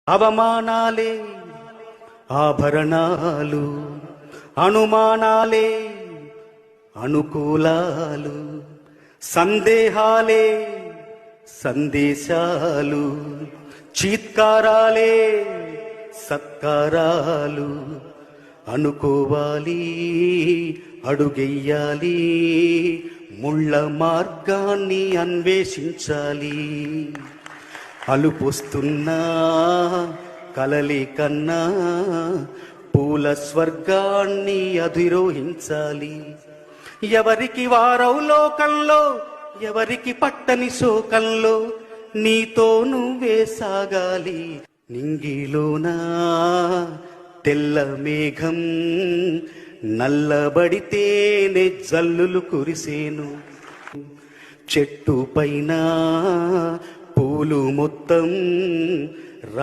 అవమానాలే ఆభరణాలు, అనుమానాలే అనుకూలాలు, సందేహాలే సందేశాలు, చీత్కారాలే సత్కారాలు. అనుకోవాలి, అడుగెయ్యాలి, ముళ్ళ మార్గాన్ని అన్వేషించాలి. అలుపొస్తున్నా కలలి కన్నా పూల స్వర్గాన్ని అధిరోహించాలి. ఎవరికి వారవు లోకంలో, ఎవరికి పట్టని శోకంలో, నీతో నువ్వే సాగాలి. నింగిలోనా తెల్ల మేఘం నల్లబడితేనే జల్లులు కురిసేను. చెట్టు పైన పూలు మొత్తం